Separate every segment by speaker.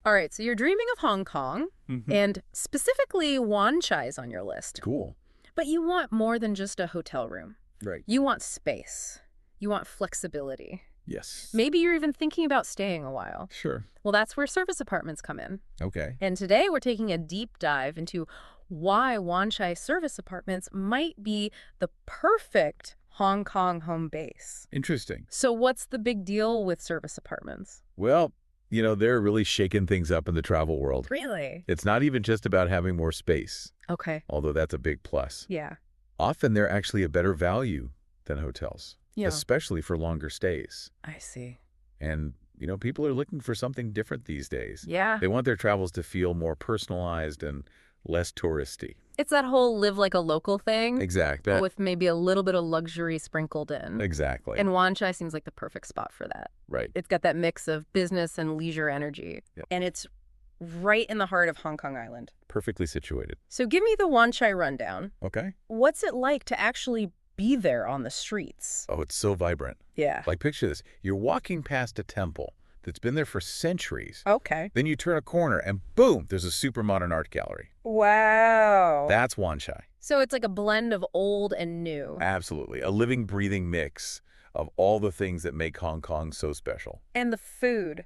Speaker 1: All right, so you're dreaming of Hong Kong,
Speaker 2: Mm-hmm.
Speaker 1: and specifically Wanchai is on your list.
Speaker 2: Cool.
Speaker 1: But you want more than just a hotel room.
Speaker 2: Right.
Speaker 1: You want space. You want flexibility.
Speaker 2: Yes.
Speaker 1: Maybe you're even thinking about staying a while.
Speaker 2: Sure.
Speaker 1: Well, that's where service apartments come in.
Speaker 2: Okay.
Speaker 1: And today we're taking a deep dive into why Wanchai service apartments might be the perfect Hong Kong home base.
Speaker 2: Interesting.
Speaker 1: So what's the big deal with service apartments?
Speaker 2: Well, they're really shaking things up in the travel world.
Speaker 1: Really?
Speaker 2: It's not even just about having more space,
Speaker 1: Okay.
Speaker 2: although that's a big plus.
Speaker 1: Yeah.
Speaker 2: Often they're actually a better value than hotels,
Speaker 1: Yeah.
Speaker 2: especially for longer stays.
Speaker 1: I see.
Speaker 2: And, people are looking for something different these days.
Speaker 1: Yeah.
Speaker 2: They want their travels to feel more personalized and less touristy.
Speaker 1: It's that whole live like a local thing.
Speaker 2: Exactly.
Speaker 1: But with maybe a little bit of luxury sprinkled in.
Speaker 2: Exactly.
Speaker 1: And Wanchai seems like the perfect spot for that.
Speaker 2: Right.
Speaker 1: It's got that mix of business and leisure energy.
Speaker 2: Yep.
Speaker 1: And it's right in the heart of Hong Kong Island.
Speaker 2: Perfectly situated.
Speaker 1: So give me the Wanchai rundown.
Speaker 2: Okay.
Speaker 1: What's it like to actually be there on the streets?
Speaker 2: Oh, it's so vibrant.
Speaker 1: Yeah.
Speaker 2: Like, picture this. You're walking past a temple that's been there for centuries.
Speaker 1: Okay.
Speaker 2: Then you turn a corner and boom, there's a super modern art gallery.
Speaker 1: Wow.
Speaker 2: That's Wanchai.
Speaker 1: So it's like a blend of old and new.
Speaker 2: Absolutely. A living, breathing mix of all the things that make Hong Kong so special.
Speaker 1: And the food.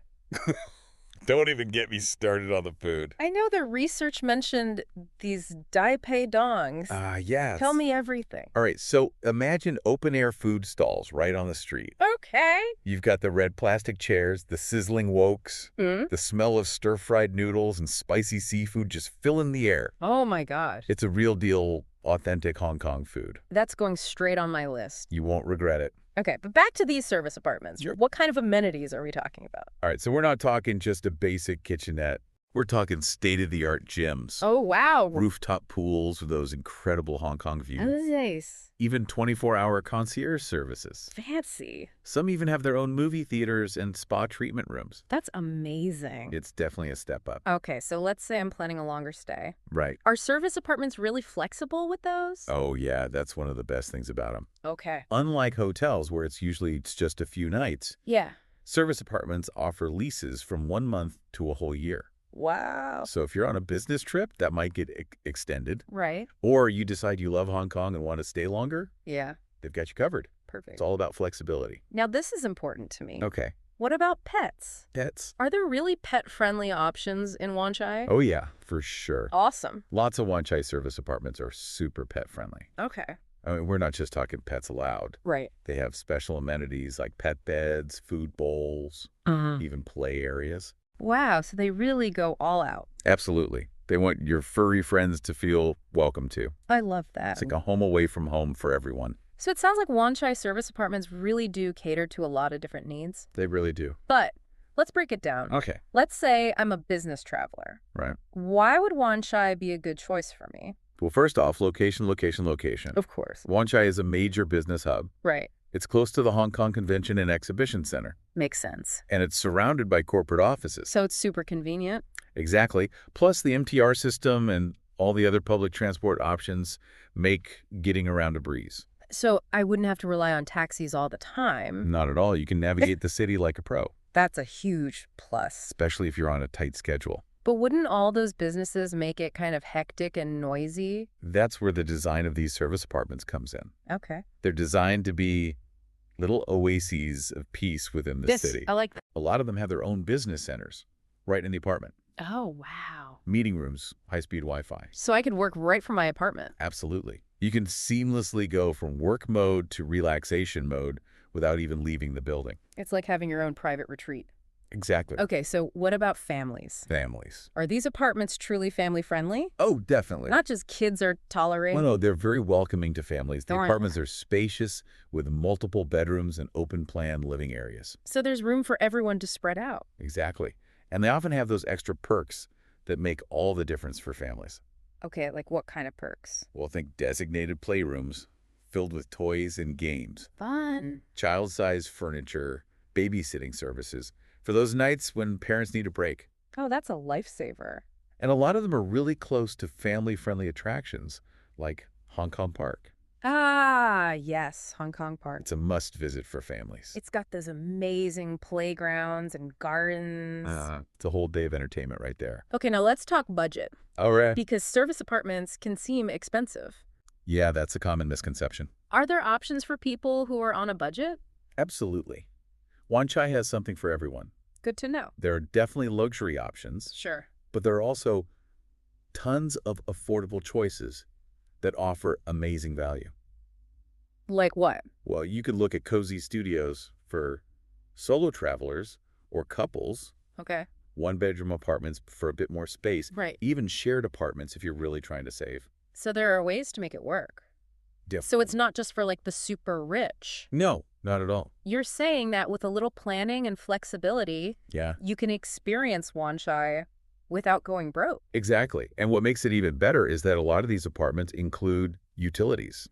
Speaker 2: Don't even get me started on the food.
Speaker 1: I know the research mentioned these Dai Pei dongs.
Speaker 2: Yes.
Speaker 1: Tell me everything.
Speaker 2: All right, so imagine open-air food stalls right on the street.
Speaker 1: Okay.
Speaker 2: You've got the red plastic chairs, the sizzling woks, the smell of stir-fried noodles and spicy seafood just filling the air.
Speaker 1: Oh my gosh.
Speaker 2: It's a real deal, authentic Hong Kong food.
Speaker 1: That's going straight on my list.
Speaker 2: You won't regret it.
Speaker 1: Okay, but back to these service apartments.
Speaker 2: Sure.
Speaker 1: What kind of amenities are we talking about?
Speaker 2: All right, so we're not talking just a basic kitchenette. We're talking state-of-the-art gyms.
Speaker 1: Oh, wow.
Speaker 2: Rooftop pools with those incredible Hong Kong views.
Speaker 1: Nice.
Speaker 2: Even 24-hour concierge services.
Speaker 1: Fancy.
Speaker 2: Some even have their own movie theaters and spa treatment rooms.
Speaker 1: That's amazing.
Speaker 2: It's definitely a step up.
Speaker 1: Okay, so let's say I'm planning a longer stay.
Speaker 2: Right.
Speaker 1: Are service apartments really flexible with those?
Speaker 2: Oh, yeah, that's one of the best things about them.
Speaker 1: Okay.
Speaker 2: Unlike hotels where it's just a few nights,
Speaker 1: Yeah.
Speaker 2: service apartments offer leases from 1 month to a whole year.
Speaker 1: Wow.
Speaker 2: So if you're on a business trip, that might get extended.
Speaker 1: Right.
Speaker 2: Or you decide you love Hong Kong and want to stay longer,
Speaker 1: Yeah.
Speaker 2: they've got you covered.
Speaker 1: Perfect.
Speaker 2: It's all about flexibility.
Speaker 1: Now, this is important to me.
Speaker 2: Okay.
Speaker 1: What about pets?
Speaker 2: Pets?
Speaker 1: Are there really pet-friendly options in Wanchai?
Speaker 2: Oh, yeah, for sure.
Speaker 1: Awesome.
Speaker 2: Lots of Wanchai service apartments are super pet-friendly.
Speaker 1: Okay.
Speaker 2: I mean, we're not just talking pets allowed.
Speaker 1: Right.
Speaker 2: They have special amenities like pet beds, food bowls, even play areas.
Speaker 1: Wow, so they really go all out.
Speaker 2: Absolutely. They want your furry friends to feel welcome to.
Speaker 1: I love that.
Speaker 2: It's like a home away from home for everyone.
Speaker 1: So it sounds like Wanchai service apartments really do cater to a lot of different needs.
Speaker 2: They really do.
Speaker 1: But let's break it down.
Speaker 2: Okay.
Speaker 1: Let's say I'm a business traveler.
Speaker 2: Right.
Speaker 1: Why would Wanchai be a good choice for me?
Speaker 2: Well, first off, location, location, location.
Speaker 1: Of course.
Speaker 2: Wanchai is a major business hub.
Speaker 1: Right.
Speaker 2: It's close to the Hong Kong Convention and Exhibition Center.
Speaker 1: Makes sense.
Speaker 2: And it's surrounded by corporate offices.
Speaker 1: So it's super convenient.
Speaker 2: Exactly. Plus the MTR system and all the other public transport options make getting around a breeze.
Speaker 1: So I wouldn't have to rely on taxis all the time.
Speaker 2: Not at all. You can navigate the city like a pro,
Speaker 1: That's a huge plus.
Speaker 2: especially if you're on a tight schedule.
Speaker 1: But wouldn't all those businesses make it kind of hectic and noisy?
Speaker 2: That's where the design of these service apartments comes in.
Speaker 1: Okay.
Speaker 2: They're designed to be little oases of peace within the city.
Speaker 1: I like that.
Speaker 2: A lot of them have their own business centers right in the apartment.
Speaker 1: Oh, wow.
Speaker 2: Meeting rooms, high-speed Wi-Fi.
Speaker 1: So I could work right from my apartment.
Speaker 2: Absolutely. You can seamlessly go from work mode to relaxation mode without even leaving the building.
Speaker 1: It's like having your own private retreat.
Speaker 2: Exactly.
Speaker 1: Okay, so what about families?
Speaker 2: Families.
Speaker 1: Are these apartments truly family-friendly?
Speaker 2: Oh, definitely.
Speaker 1: Not just kids are tolerated?
Speaker 2: Well, no, they're very welcoming to families. The
Speaker 1: Darn.
Speaker 2: apartments are spacious with multiple bedrooms and open-plan living areas.
Speaker 1: So there's room for everyone to spread out.
Speaker 2: Exactly. And they often have those extra perks that make all the difference for families.
Speaker 1: Okay, like what kind of perks?
Speaker 2: Well, think designated playrooms filled with toys and games,
Speaker 1: Fun.
Speaker 2: child-sized furniture, babysitting services for those nights when parents need a break.
Speaker 1: Oh, that's a lifesaver.
Speaker 2: And a lot of them are really close to family-friendly attractions like Hong Kong Park.
Speaker 1: Ah, yes, Hong Kong Park.
Speaker 2: It's a must-visit for families.
Speaker 1: It's got those amazing playgrounds and gardens.
Speaker 2: It's a whole day of entertainment right there.
Speaker 1: Okay, now let's talk budget.
Speaker 2: All right.
Speaker 1: Because service apartments can seem expensive.
Speaker 2: Yeah, that's a common misconception.
Speaker 1: Are there options for people who are on a budget?
Speaker 2: Absolutely. Wanchai has something for everyone.
Speaker 1: Good to know.
Speaker 2: There are definitely luxury options,
Speaker 1: Sure.
Speaker 2: but there are also tons of affordable choices that offer amazing value.
Speaker 1: Like what?
Speaker 2: Well, you could look at cozy studios for solo travelers or couples,
Speaker 1: Okay.
Speaker 2: one-bedroom apartments for a bit more space,
Speaker 1: Right.
Speaker 2: even shared apartments if you're really trying to save.
Speaker 1: So there are ways to make it work. So it's not just for like the super rich.
Speaker 2: No, not at all.
Speaker 1: You're saying that with a little planning and flexibility,
Speaker 2: Yeah,
Speaker 1: you can experience Wanchai without going broke.
Speaker 2: exactly. And what makes it even better is that a lot of these apartments include utilities,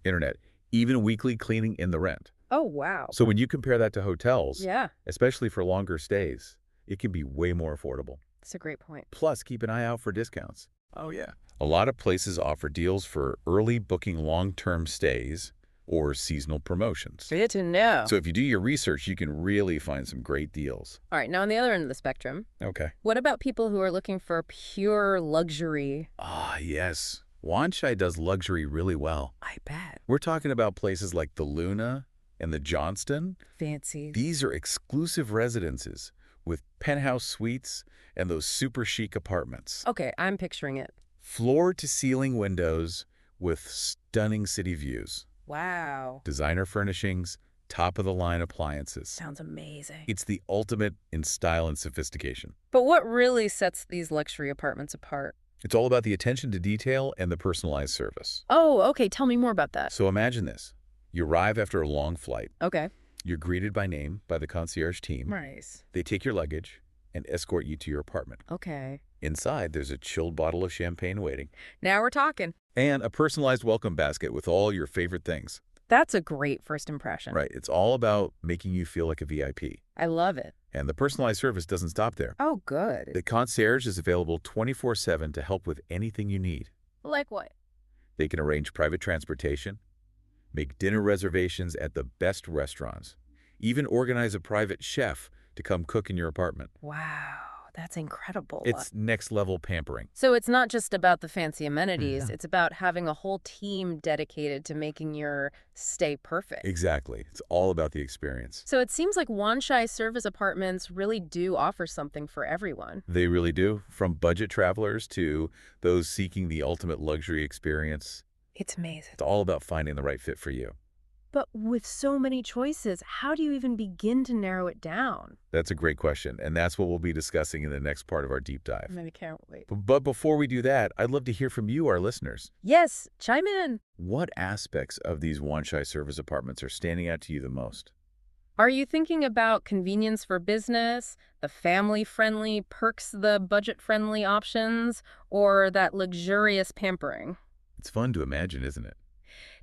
Speaker 2: internet, even weekly cleaning in the rent.
Speaker 1: Oh, wow.
Speaker 2: So when you compare that to hotels,
Speaker 1: Yeah,
Speaker 2: especially for longer stays, it can be way more affordable.
Speaker 1: that's a great point.
Speaker 2: Plus, keep an eye out for discounts. Oh, yeah. A lot of places offer deals for early booking long-term stays or seasonal promotions.
Speaker 1: Good to know.
Speaker 2: So if you do your research, you can really find some great deals.
Speaker 1: All right, now on the other end of the spectrum,
Speaker 2: Okay.
Speaker 1: what about people who are looking for pure luxury?
Speaker 2: Ah, yes. Wanchai does luxury really well.
Speaker 1: I bet.
Speaker 2: We're talking about places like the Luna and the Johnston.
Speaker 1: Fancy.
Speaker 2: These are exclusive residences with penthouse suites and those super chic apartments.
Speaker 1: Okay, I'm picturing it.
Speaker 2: Floor-to-ceiling windows with stunning city views.
Speaker 1: Wow.
Speaker 2: Designer furnishings, top-of-the-line appliances.
Speaker 1: Sounds amazing.
Speaker 2: It's the ultimate in style and sophistication.
Speaker 1: But what really sets these luxury apartments apart?
Speaker 2: It's all about the attention to detail and the personalized service.
Speaker 1: Oh, okay. Tell me more about that.
Speaker 2: So imagine this. You arrive after a long flight.
Speaker 1: Okay.
Speaker 2: You're greeted by name by the concierge team.
Speaker 1: Nice.
Speaker 2: They take your luggage and escort you to your apartment.
Speaker 1: Okay.
Speaker 2: Inside, there's a chilled bottle of champagne waiting
Speaker 1: Now we're talking.
Speaker 2: and a personalized welcome basket with all your favorite things.
Speaker 1: That's a great first impression.
Speaker 2: Right. It's all about making you feel like a VIP.
Speaker 1: I love it.
Speaker 2: And the personalized service doesn't stop there.
Speaker 1: Oh, good.
Speaker 2: The concierge is available 24/7 to help with anything you need.
Speaker 1: Like what?
Speaker 2: They can arrange private transportation, make dinner reservations at the best restaurants, even organize a private chef to come cook in your apartment.
Speaker 1: Wow, that's incredible.
Speaker 2: It's next-level pampering.
Speaker 1: So it's not just about the fancy amenities. It's about having a whole team dedicated to making your stay perfect.
Speaker 2: Exactly. It's all about the experience.
Speaker 1: So it seems like Wanchai service apartments really do offer something for everyone.
Speaker 2: They really do, from budget travelers to those seeking the ultimate luxury experience.
Speaker 1: It's amazing.
Speaker 2: It's all about finding the right fit for you.
Speaker 1: But with so many choices, how do you even begin to narrow it down?
Speaker 2: That's a great question, and that's what we'll be discussing in the next part of our deep dive.
Speaker 1: I can't wait.
Speaker 2: But before we do that, I'd love to hear from you, our listeners.
Speaker 1: Yes, chime in.
Speaker 2: What aspects of these Wanchai service apartments are standing out to you the most?
Speaker 1: Are you thinking about convenience for business, the family-friendly perks, the budget-friendly options, or that luxurious pampering?
Speaker 2: It's fun to imagine, isn't it?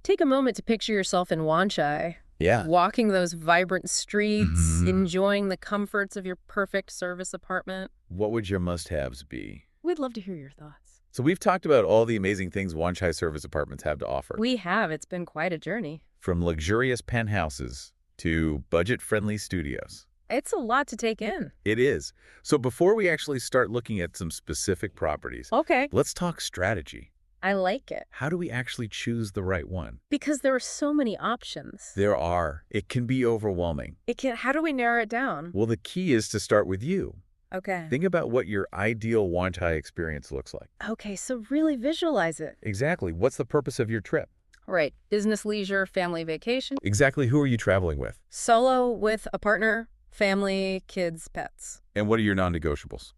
Speaker 1: Take a moment to picture yourself in Wanchai,
Speaker 2: Yeah.
Speaker 1: walking those vibrant streets,
Speaker 2: Mhm.
Speaker 1: enjoying the comforts of your perfect service apartment.
Speaker 2: What would your must-haves be?
Speaker 1: We'd love to hear your thoughts.
Speaker 2: So we've talked about all the amazing things Wanchai service apartments have to offer.
Speaker 1: We have. It's been quite a journey.
Speaker 2: From luxurious penthouses to budget-friendly studios.
Speaker 1: It's a lot to take in.
Speaker 2: It is. So before we actually start looking at some specific properties,
Speaker 1: Okay.
Speaker 2: let's talk strategy.
Speaker 1: I like it.
Speaker 2: How do we actually choose the right one?
Speaker 1: Because there are so many options.
Speaker 2: There are. It can be overwhelming.
Speaker 1: How do we narrow it down?
Speaker 2: Well, the key is to start with you.
Speaker 1: Okay.
Speaker 2: Think about what your ideal Wanchai experience looks like.
Speaker 1: Okay, so really visualize it.
Speaker 2: Exactly. What's the purpose of your trip?
Speaker 1: Right. Business, leisure, family vacation.
Speaker 2: Exactly. Who are you traveling with?
Speaker 1: Solo with a partner, family, kids, pets.
Speaker 2: And what are your non-negotiables?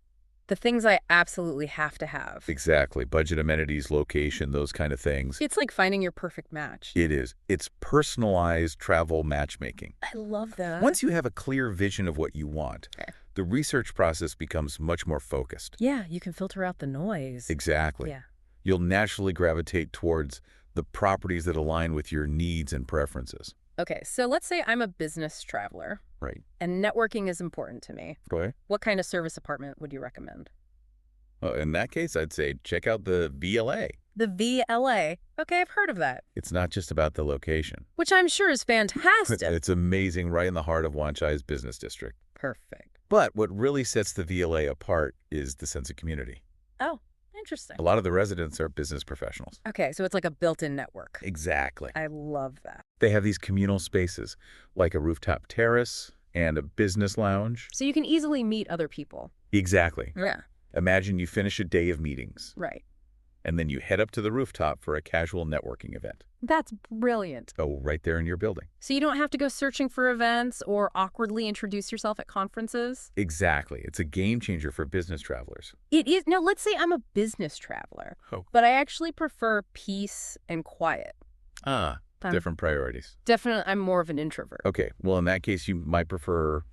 Speaker 1: The things I absolutely have to have.
Speaker 2: Exactly. Budget amenities, location, those kind of things.
Speaker 1: It's like finding your perfect match.
Speaker 2: It is. It's personalized travel matchmaking.
Speaker 1: I love that.
Speaker 2: Once you have a clear vision of what you want,
Speaker 1: Okay.
Speaker 2: the research process becomes much more focused.
Speaker 1: Yeah, you can filter out the noise.
Speaker 2: Exactly.
Speaker 1: Yeah.
Speaker 2: You'll naturally gravitate towards the properties that align with your needs and preferences.
Speaker 1: Okay, so let's say I'm a business traveler
Speaker 2: Right.
Speaker 1: and networking is important to me.
Speaker 2: Okay.
Speaker 1: What kind of service apartment would you recommend?
Speaker 2: Well, in that case, I'd say check out the VLA.
Speaker 1: The VLA. Okay, I've heard of that,
Speaker 2: It's not just about the location.
Speaker 1: which I'm sure is fantastic.
Speaker 2: It's amazing, right in the heart of Wanchai's business district.
Speaker 1: Perfect.
Speaker 2: But what really sets the VLA apart is the sense of community.
Speaker 1: Oh, interesting.
Speaker 2: A lot of the residents are business professionals.
Speaker 1: Okay, so it's like a built-in network.
Speaker 2: Exactly.
Speaker 1: I love that.
Speaker 2: They have these communal spaces, like a rooftop terrace and a business lounge.
Speaker 1: So you can easily meet other people.
Speaker 2: Exactly.
Speaker 1: Yeah.
Speaker 2: Imagine you finish a day of meetings,
Speaker 1: Right.
Speaker 2: and then you head up to the rooftop for a casual networking event.
Speaker 1: That's brilliant.
Speaker 2: Oh, right there in your building.
Speaker 1: So you don't have to go searching for events or awkwardly introduce yourself at conferences?
Speaker 2: Exactly. It's a game changer for business travelers.
Speaker 1: It is. Now, let's say I'm a business traveler,
Speaker 2: Oh.
Speaker 1: but I actually prefer peace and quiet. Um,
Speaker 2: Different priorities.
Speaker 1: Definitely, I'm more of an introvert.
Speaker 2: Okay, well, in that case, you might prefer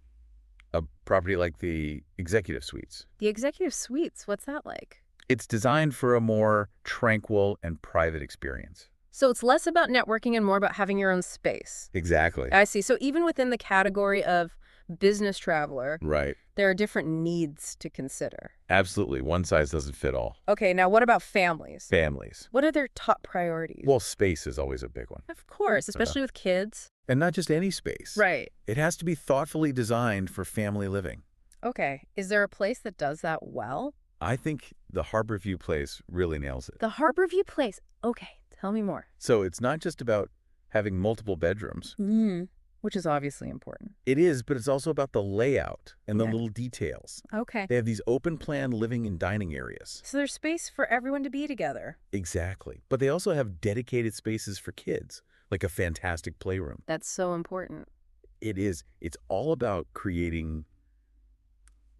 Speaker 2: a property like the executive suites.
Speaker 1: The executive suites, what's that like?
Speaker 2: It's designed for a more tranquil and private experience.
Speaker 1: So it's less about networking and more about having your own space.
Speaker 2: Exactly.
Speaker 1: I see. So even within the category of business traveler,
Speaker 2: Right.
Speaker 1: there are different needs to consider.
Speaker 2: Absolutely. One size doesn't fit all.
Speaker 1: Okay, now what about families?
Speaker 2: Families.
Speaker 1: What are their top priorities?
Speaker 2: Well, space is always a big one.
Speaker 1: Of course, especially with kids.
Speaker 2: And not just any space.
Speaker 1: Right.
Speaker 2: It has to be thoughtfully designed for family living.
Speaker 1: Okay. Is there a place that does that well?
Speaker 2: I think the Harborview place really nails it.
Speaker 1: The Harborview Place. Okay, tell me more.
Speaker 2: So it's not just about having multiple bedrooms.
Speaker 1: Which is obviously important.
Speaker 2: It is, but it's also about the layout and the
Speaker 1: Okay.
Speaker 2: little details.
Speaker 1: Okay.
Speaker 2: They have these open plan living and dining areas.
Speaker 1: So there's space for everyone to be together.
Speaker 2: Exactly. But they also have dedicated spaces for kids, like a fantastic playroom.
Speaker 1: That's so important.
Speaker 2: It is. It's all about creating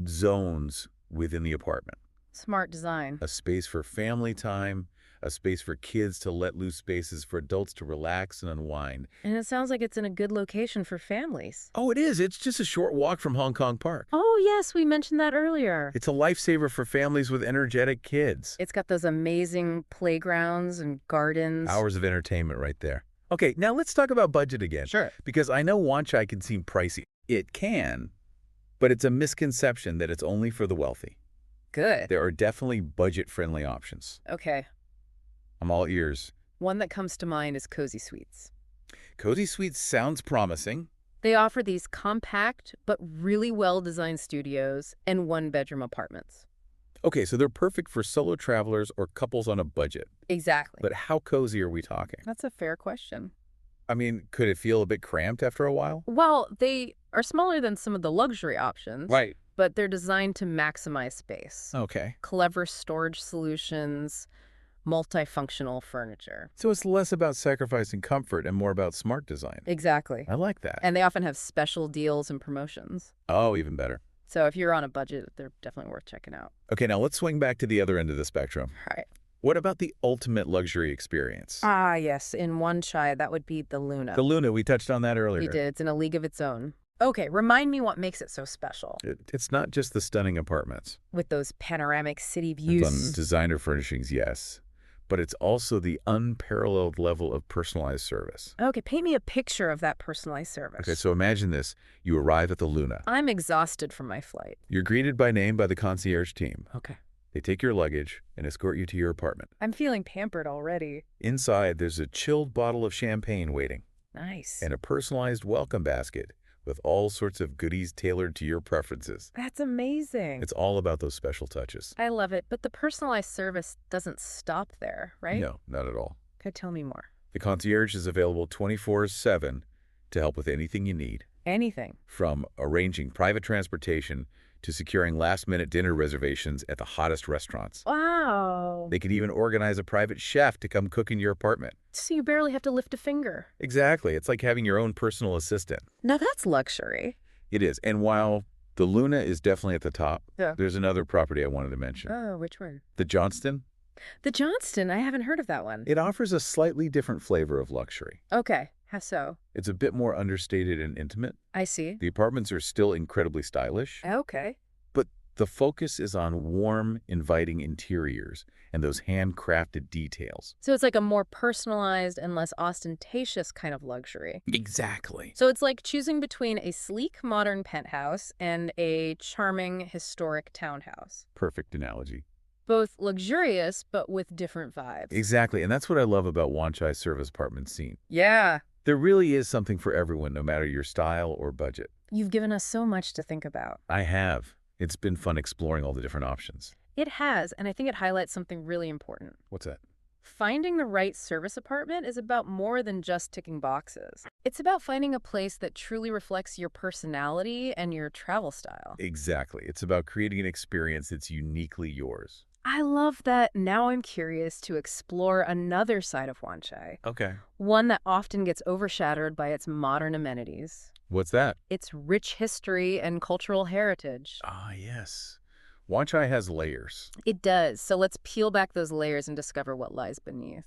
Speaker 2: zones within the apartment.
Speaker 1: Smart design.
Speaker 2: A space for family time, a space for kids to let loose, spaces for adults to relax and unwind.
Speaker 1: And it sounds like it's in a good location for families.
Speaker 2: Oh, it is. It's just a short walk from Hong Kong Park.
Speaker 1: Oh, yes, we mentioned that earlier.
Speaker 2: It's a lifesaver for families with energetic kids.
Speaker 1: It's got those amazing playgrounds and gardens.
Speaker 2: Hours of entertainment right there. Okay, now let's talk about budget again.
Speaker 1: Sure.
Speaker 2: Because I know Wanchai can seem pricey. It can, but it's a misconception that it's only for the wealthy.
Speaker 1: Good.
Speaker 2: There are definitely budget-friendly options.
Speaker 1: Okay.
Speaker 2: I'm all ears.
Speaker 1: One that comes to mind is Cozy Suites.
Speaker 2: Cozy Suites sounds promising.
Speaker 1: They offer these compact but really well-designed studios and one-bedroom apartments.
Speaker 2: Okay, so they're perfect for solo travelers or couples on a budget.
Speaker 1: Exactly.
Speaker 2: But how cozy are we talking?
Speaker 1: That's a fair question.
Speaker 2: I mean, could it feel a bit cramped after a while?
Speaker 1: Well, they are smaller than some of the luxury options.
Speaker 2: Right.
Speaker 1: But they're designed to maximize space.
Speaker 2: Okay.
Speaker 1: Clever storage solutions, multifunctional furniture.
Speaker 2: So it's less about sacrificing comfort and more about smart design.
Speaker 1: Exactly.
Speaker 2: I like that.
Speaker 1: And they often have special deals and promotions.
Speaker 2: Oh, even better.
Speaker 1: So if you're on a budget, they're definitely worth checking out.
Speaker 2: Okay, now let's swing back to the other end of the spectrum.
Speaker 1: All right.
Speaker 2: What about the ultimate luxury experience?
Speaker 1: Ah, yes. In Wanchai, that would be the Luna.
Speaker 2: The Luna, we touched on that earlier.
Speaker 1: You did. It's in a league of its own. Okay, remind me what makes it so special.
Speaker 2: It's not just the stunning apartments.
Speaker 1: With those panoramic city
Speaker 2: It's
Speaker 1: views.
Speaker 2: on designer furnishings, yes. But it's also the unparalleled level of personalized service.
Speaker 1: Okay, paint me a picture of that personalized service.
Speaker 2: Okay, so imagine this. You arrive at the Luna.
Speaker 1: I'm exhausted from my flight.
Speaker 2: You're greeted by name by the concierge team.
Speaker 1: Okay.
Speaker 2: They take your luggage and escort you to your apartment.
Speaker 1: I'm feeling pampered already.
Speaker 2: Inside, there's a chilled bottle of champagne waiting
Speaker 1: Nice.
Speaker 2: and a personalized welcome basket with all sorts of goodies tailored to your preferences.
Speaker 1: That's amazing.
Speaker 2: It's all about those special touches.
Speaker 1: I love it, but the personalized service doesn't stop there, right?
Speaker 2: No, not at all.
Speaker 1: Okay, tell me more.
Speaker 2: The concierge is available 24/7 to help with anything you need,
Speaker 1: Anything.
Speaker 2: from arranging private transportation to securing last-minute dinner reservations at the hottest restaurants.
Speaker 1: Wow.
Speaker 2: They could even organize a private chef to come cook in your apartment.
Speaker 1: So you barely have to lift a finger.
Speaker 2: Exactly. It's like having your own personal assistant.
Speaker 1: Now that's luxury.
Speaker 2: It is. And while the Luna is definitely at the top,
Speaker 1: Yeah.
Speaker 2: there's another property I wanted to mention.
Speaker 1: Oh, which one?
Speaker 2: The Johnston.
Speaker 1: The Johnston. I haven't heard of that one.
Speaker 2: It offers a slightly different flavor of luxury.
Speaker 1: Okay. How so?
Speaker 2: It's a bit more understated and intimate.
Speaker 1: I see.
Speaker 2: The apartments are still incredibly stylish,
Speaker 1: Okay.
Speaker 2: but the focus is on warm, inviting interiors and those handcrafted details.
Speaker 1: So it's like a more personalized and less ostentatious kind of luxury.
Speaker 2: Exactly.
Speaker 1: So it's like choosing between a sleek modern penthouse and a charming historic townhouse.
Speaker 2: Perfect analogy.
Speaker 1: Both luxurious, but with different vibes.
Speaker 2: Exactly, and that's what I love about Wanchai service apartment scene.
Speaker 1: Yeah.
Speaker 2: There really is something for everyone, no matter your style or budget.
Speaker 1: You've given us so much to think about.
Speaker 2: I have. It's been fun exploring all the different options.
Speaker 1: It has, and I think it highlights something really important.
Speaker 2: What's that?
Speaker 1: Finding the right service apartment is about more than just ticking boxes. It's about finding a place that truly reflects your personality and your travel style.
Speaker 2: Exactly. It's about creating an experience that's uniquely yours.
Speaker 1: I love that. Now I'm curious to explore another side of Wanchai,
Speaker 2: Okay.
Speaker 1: one that often gets overshadowed by its modern amenities.
Speaker 2: What's that?
Speaker 1: Its rich history and cultural heritage.
Speaker 2: Ah, yes. Wanchai has layers.
Speaker 1: It does. So let's peel back those layers and discover what lies beneath.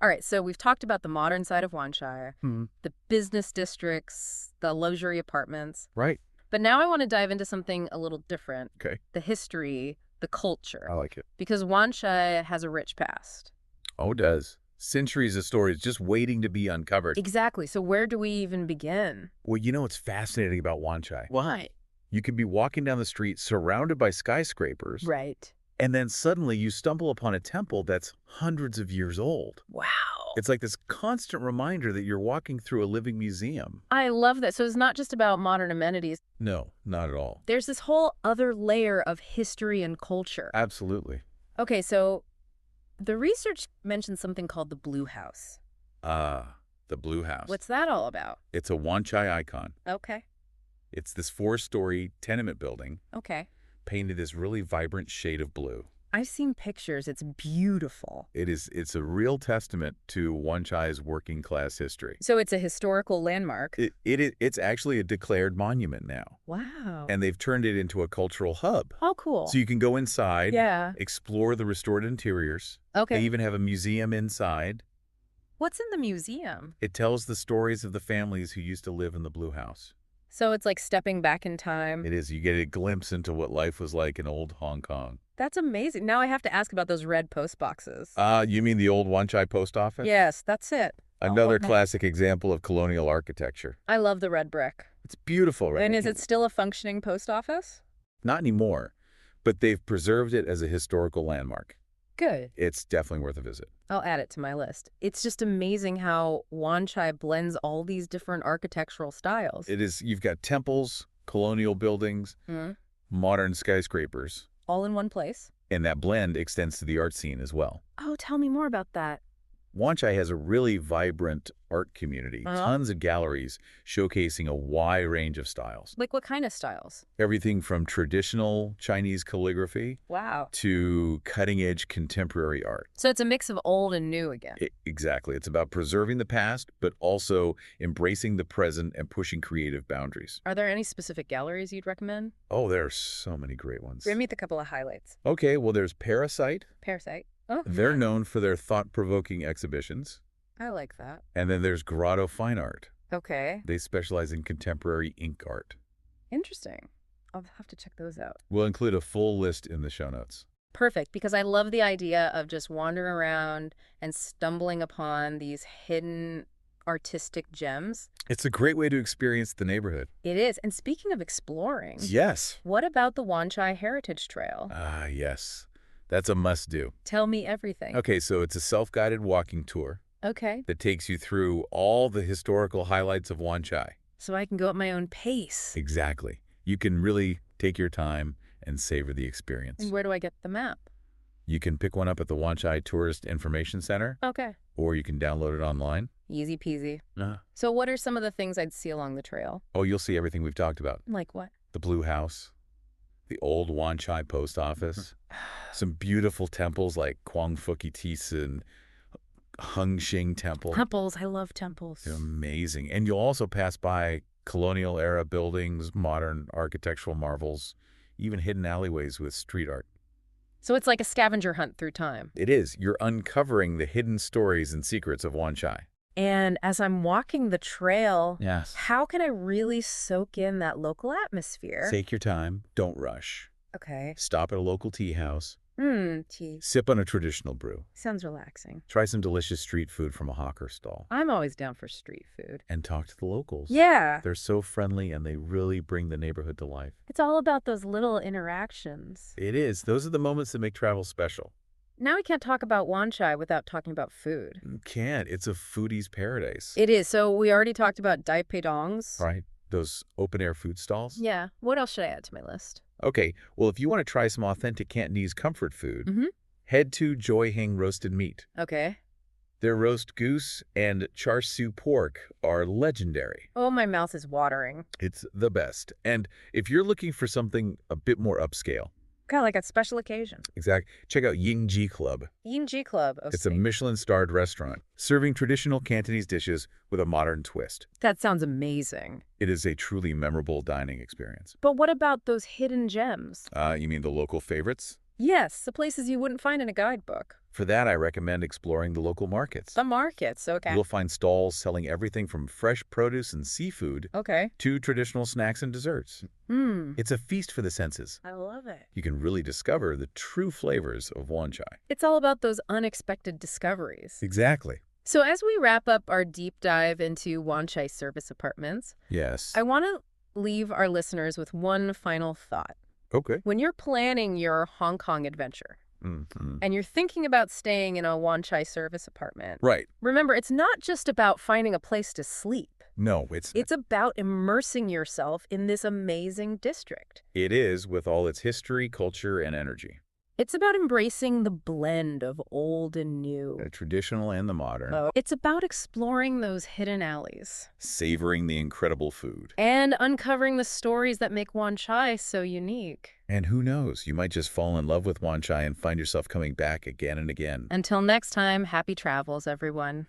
Speaker 1: All right, so we've talked about the modern side of Wanchai,
Speaker 2: Hmm.
Speaker 1: the business districts, the luxury apartments.
Speaker 2: Right.
Speaker 1: But now I want to dive into something a little different.
Speaker 2: Okay.
Speaker 1: The history, the culture.
Speaker 2: I like it.
Speaker 1: Because Wanchai has a rich past.
Speaker 2: Oh, it does. Centuries of stories just waiting to be uncovered.
Speaker 1: Exactly. So where do we even begin?
Speaker 2: Well, you know what's fascinating about Wanchai?
Speaker 1: Why?
Speaker 2: You could be walking down the street surrounded by skyscrapers,
Speaker 1: Right.
Speaker 2: and then suddenly you stumble upon a temple that's hundreds of years old.
Speaker 1: Wow.
Speaker 2: It's like this constant reminder that you're walking through a living museum.
Speaker 1: I love that. So it's not just about modern amenities.
Speaker 2: No, not at all.
Speaker 1: There's this whole other layer of history and culture.
Speaker 2: Absolutely.
Speaker 1: Okay, so the research mentions something called the Blue House.
Speaker 2: The Blue House.
Speaker 1: What's that all about?
Speaker 2: It's a Wanchai icon.
Speaker 1: Okay.
Speaker 2: It's this 4-story tenement building
Speaker 1: Okay.
Speaker 2: painted this really vibrant shade of blue.
Speaker 1: I've seen pictures. It's beautiful.
Speaker 2: It's a real testament to Wanchai's working class history.
Speaker 1: So it's a historical landmark.
Speaker 2: It's actually a declared monument now,
Speaker 1: Wow.
Speaker 2: and they've turned it into a cultural hub.
Speaker 1: Oh, cool.
Speaker 2: So you can go inside,
Speaker 1: Yeah.
Speaker 2: explore the restored interiors.
Speaker 1: Okay.
Speaker 2: They even have a museum inside.
Speaker 1: What's in the museum?
Speaker 2: It tells the stories of the families who used to live in the Blue House.
Speaker 1: So it's like stepping back in time.
Speaker 2: It is. You get a glimpse into what life was like in old Hong Kong.
Speaker 1: That's amazing. Now I have to ask about those red post boxes.
Speaker 2: You mean the old Wanchai post office?
Speaker 1: Yes, that's it.
Speaker 2: Another
Speaker 1: Okay.
Speaker 2: classic example of colonial architecture.
Speaker 1: I love the red brick.
Speaker 2: It's beautiful, right?
Speaker 1: And is it still a functioning post office?
Speaker 2: Not anymore, but they've preserved it as a historical landmark.
Speaker 1: Good.
Speaker 2: It's definitely worth a visit.
Speaker 1: I'll add it to my list. It's just amazing how Wanchai blends all these different architectural styles.
Speaker 2: It is. You've got temples, colonial buildings,
Speaker 1: Mhm.
Speaker 2: modern skyscrapers,
Speaker 1: All in one place.
Speaker 2: and that blend extends to the art scene as well.
Speaker 1: Oh, tell me more about that.
Speaker 2: Wanchai has a really vibrant art community,
Speaker 1: Uh-huh.
Speaker 2: tons of galleries showcasing a wide range of styles.
Speaker 1: Like what kind of styles?
Speaker 2: Everything from traditional Chinese calligraphy
Speaker 1: Wow.
Speaker 2: to cutting-edge contemporary art.
Speaker 1: So it's a mix of old and new again.
Speaker 2: Exactly. It's about preserving the past, but also embracing the present and pushing creative boundaries.
Speaker 1: Are there any specific galleries you'd recommend?
Speaker 2: Oh, there are so many great ones.
Speaker 1: Give me a couple of highlights.
Speaker 2: Okay, well, there's Parasite.
Speaker 1: Parasite. Oh,
Speaker 2: They're known for their thought-provoking exhibitions.
Speaker 1: I like that.
Speaker 2: And then there's Grotto Fine Art.
Speaker 1: Okay.
Speaker 2: They specialize in contemporary ink art.
Speaker 1: Interesting. I'll have to check those out.
Speaker 2: We'll include a full list in the show notes.
Speaker 1: Perfect, because I love the idea of just wandering around and stumbling upon these hidden artistic gems.
Speaker 2: It's a great way to experience the neighborhood.
Speaker 1: It is. And speaking of exploring,
Speaker 2: Yes.
Speaker 1: what about the Wanchai Heritage Trail?
Speaker 2: Ah, yes. That's a must-do.
Speaker 1: Tell me everything.
Speaker 2: Okay, so it's a self-guided walking tour
Speaker 1: Okay.
Speaker 2: that takes you through all the historical highlights of Wanchai.
Speaker 1: So I can go at my own pace.
Speaker 2: Exactly. You can really take your time and savor the experience.
Speaker 1: And where do I get the map?
Speaker 2: You can pick one up at the Wanchai Tourist Information Center,
Speaker 1: Okay.
Speaker 2: or you can download it online.
Speaker 1: Easy peasy.
Speaker 2: Uh,
Speaker 1: So what are some of the things I'd see along the trail?
Speaker 2: oh, you'll see everything we've talked about.
Speaker 1: Like what?
Speaker 2: The Blue House, the old Wanchai Post Office, some beautiful temples like Kwang Fuki Tisen, Hung Shing Temple.
Speaker 1: Temples. I love temples.
Speaker 2: They're amazing. And you'll also pass by colonial era buildings, modern architectural marvels, even hidden alleyways with street art.
Speaker 1: So it's like a scavenger hunt through time.
Speaker 2: It is. You're uncovering the hidden stories and secrets of Wanchai.
Speaker 1: And as I'm walking the trail,
Speaker 2: Yes.
Speaker 1: how can I really soak in that local atmosphere?
Speaker 2: Take your time. Don't rush.
Speaker 1: Okay.
Speaker 2: Stop at a local tea house.
Speaker 1: Tea.
Speaker 2: Sip on a traditional brew.
Speaker 1: Sounds relaxing.
Speaker 2: Try some delicious street food from a hawker stall.
Speaker 1: I'm always down for street food.
Speaker 2: And talk to the locals.
Speaker 1: Yeah.
Speaker 2: They're so friendly and they really bring the neighborhood to life.
Speaker 1: It's all about those little interactions.
Speaker 2: It is. Those are the moments that make travel special.
Speaker 1: Now we can't talk about Wanchai without talking about food.
Speaker 2: Can't. It's a foodie's paradise.
Speaker 1: It is. So we already talked about Dai Peidongs.
Speaker 2: Right? Those open-air food stalls?
Speaker 1: Yeah. What else should I add to my list?
Speaker 2: Okay, well, if you want to try some authentic Cantonese comfort food,
Speaker 1: Mm-hmm.
Speaker 2: head to Joy Hing Roasted Meat.
Speaker 1: Okay.
Speaker 2: Their roast goose and char siu pork are legendary.
Speaker 1: Oh, my mouth is watering.
Speaker 2: It's the best. And if you're looking for something a bit more upscale,
Speaker 1: Kind of like a special occasion.
Speaker 2: check out Ying Ji Club.
Speaker 1: Yin Ji Club. Oh,
Speaker 2: It's a
Speaker 1: sweet.
Speaker 2: Michelin-starred restaurant serving traditional Cantonese dishes with a modern twist.
Speaker 1: That sounds amazing.
Speaker 2: It is a truly memorable dining experience.
Speaker 1: But what about those hidden gems?
Speaker 2: You mean the local favorites?
Speaker 1: Yes, the places you wouldn't find in a guidebook.
Speaker 2: For that, I recommend exploring the local markets.
Speaker 1: The markets, okay.
Speaker 2: You'll find stalls selling everything from fresh produce and seafood
Speaker 1: Okay.
Speaker 2: to traditional snacks and desserts. It's a feast for the senses.
Speaker 1: I love it.
Speaker 2: You can really discover the true flavors of Wanchai.
Speaker 1: It's all about those unexpected discoveries.
Speaker 2: Exactly.
Speaker 1: So as we wrap up our deep dive into Wanchai service apartments,
Speaker 2: Yes.
Speaker 1: I want to leave our listeners with one final thought.
Speaker 2: Okay.
Speaker 1: When you're planning your Hong Kong adventure
Speaker 2: Mm-hmm.
Speaker 1: and you're thinking about staying in a Wanchai service apartment,
Speaker 2: Right.
Speaker 1: remember, it's not just about finding a place to sleep.
Speaker 2: No, it's
Speaker 1: about immersing yourself in this amazing district.
Speaker 2: it is with all its history, culture, and energy.
Speaker 1: It's about embracing the blend of old and new.
Speaker 2: The traditional and the modern.
Speaker 1: It's about exploring those hidden alleys
Speaker 2: Savoring the incredible food.
Speaker 1: and uncovering the stories that make Wanchai so unique.
Speaker 2: And who knows, you might just fall in love with Wanchai and find yourself coming back again and again.
Speaker 1: Until next time, happy travels, everyone.